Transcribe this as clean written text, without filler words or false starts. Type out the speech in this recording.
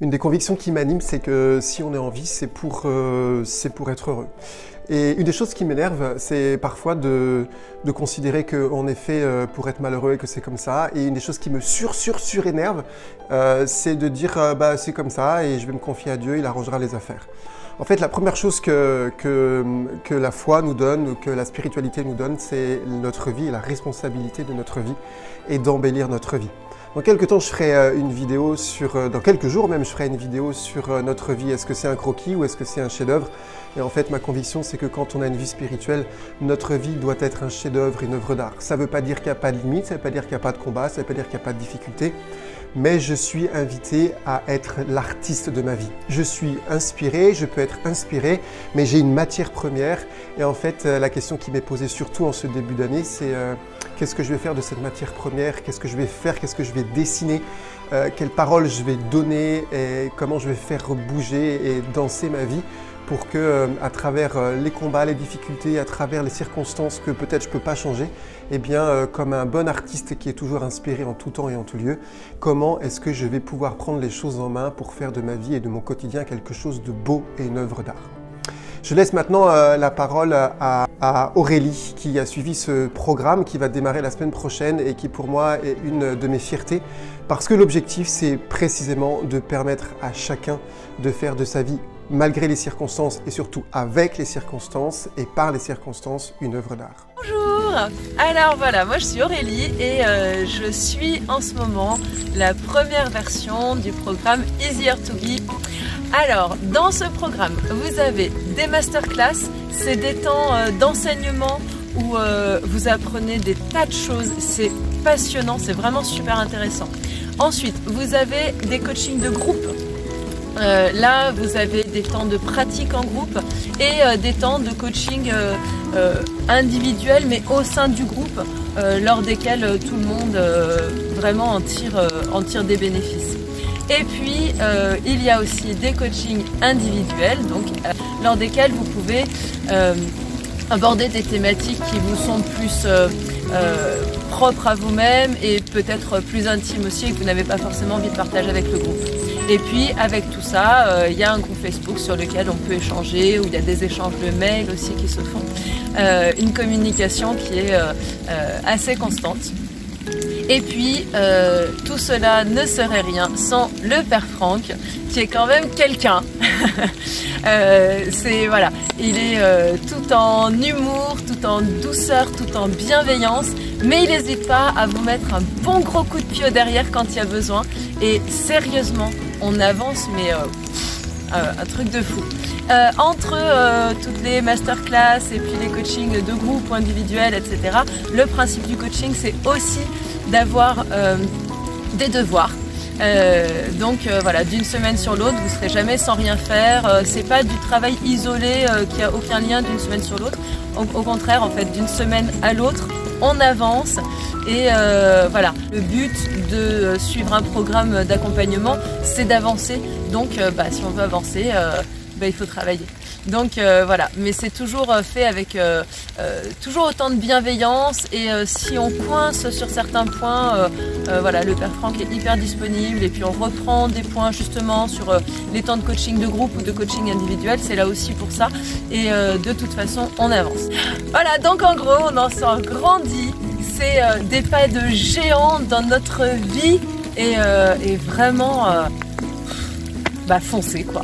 Une des convictions qui m'anime, c'est que si on est en vie, c'est pour être heureux. Et une des choses qui m'énerve, c'est parfois de considérer qu'on est fait pour être malheureux et que c'est comme ça. Et une des choses qui me surénerve, c'est de dire bah, c'est comme ça et je vais me confier à Dieu, il arrangera les affaires. En fait, la première chose que la foi nous donne, ou que la spiritualité nous donne, c'est notre vie et la responsabilité de notre vie et d'embellir notre vie. Dans quelques temps, je ferai une vidéo dans quelques jours même, je ferai une vidéo sur notre vie. Est-ce que c'est un croquis ou est-ce que c'est un chef-d'œuvre? Et en fait, ma conviction, c'est que quand on a une vie spirituelle, notre vie doit être un chef-d'œuvre, une œuvre d'art. Ça ne veut pas dire qu'il n'y a pas de limite, ça ne veut pas dire qu'il n'y a pas de combat, ça ne veut pas dire qu'il n'y a pas de difficulté. Mais je suis invité à être l'artiste de ma vie. Je suis inspiré, je peux être inspiré, mais j'ai une matière première. Et en fait, la question qui m'est posée surtout en ce début d'année, c'est qu'est-ce que je vais faire de cette matière première? Qu'est-ce que je vais faire? Qu'est-ce que je vais dessiner? Quelles paroles je vais donner? Et comment je vais faire bouger et danser ma vie? Pour que, à travers les combats, les difficultés, à travers les circonstances que peut-être je ne peux pas changer, eh bien, comme un bon artiste qui est toujours inspiré en tout temps et en tout lieu, comment est-ce que je vais pouvoir prendre les choses en main pour faire de ma vie et de mon quotidien quelque chose de beau et une œuvre d'art? Je laisse maintenant la parole à Aurélie qui a suivi ce programme qui va démarrer la semaine prochaine et qui pour moi est une de mes fiertés parce que l'objectif c'est précisément de permettre à chacun de faire de sa vie malgré les circonstances et surtout avec les circonstances et par les circonstances, une œuvre d'art. Bonjour! Alors voilà, moi je suis Aurélie et je suis en ce moment la première version du programme Easier to Be. Alors, dans ce programme, vous avez des masterclass, c'est des temps d'enseignement où vous apprenez des tas de choses, c'est passionnant, c'est vraiment super intéressant. Ensuite, vous avez des coachings de groupe. Là, vous avez des temps de pratique en groupe et des temps de coaching individuel, mais au sein du groupe, lors desquels tout le monde vraiment en tire des bénéfices. Et puis, il y a aussi des coachings individuels, donc lors desquels vous pouvez aborder des thématiques qui vous sont plus propres à vous-même et peut-être plus intimes aussi et que vous n'avez pas forcément envie de partager avec le groupe. Et puis avec tout ça, il y a un groupe Facebook sur lequel on peut échanger, où il y a des échanges de mails aussi qui se font. Une communication qui est assez constante. Et puis tout cela ne serait rien sans le Père Franck, qui est quand même quelqu'un. Voilà, il est tout en humour, tout en douceur, tout en bienveillance, mais il n'hésite pas à vous mettre un bon gros coup de pied derrière quand il y a besoin. Et sérieusement, on avance, mais un truc de fou. Entre toutes les masterclass et puis les coachings de groupe ou individuels, etc., le principe du coaching, c'est aussi d'avoir des devoirs. Donc voilà, d'une semaine sur l'autre, vous ne serez jamais sans rien faire. C'est pas du travail isolé qui a aucun lien d'une semaine sur l'autre. Au contraire, en fait, d'une semaine à l'autre, on avance. Et voilà, le but de suivre un programme d'accompagnement, c'est d'avancer. Donc si on veut avancer, il faut travailler. Donc voilà, mais c'est toujours fait avec toujours autant de bienveillance et si on coince sur certains points, voilà, le Père Franck est hyper disponible et puis on reprend des points justement sur les temps de coaching de groupe ou de coaching individuel, c'est là aussi pour ça et de toute façon on avance. Voilà, donc en gros on en sort grandi, c'est des pas de géant dans notre vie et vraiment foncez quoi.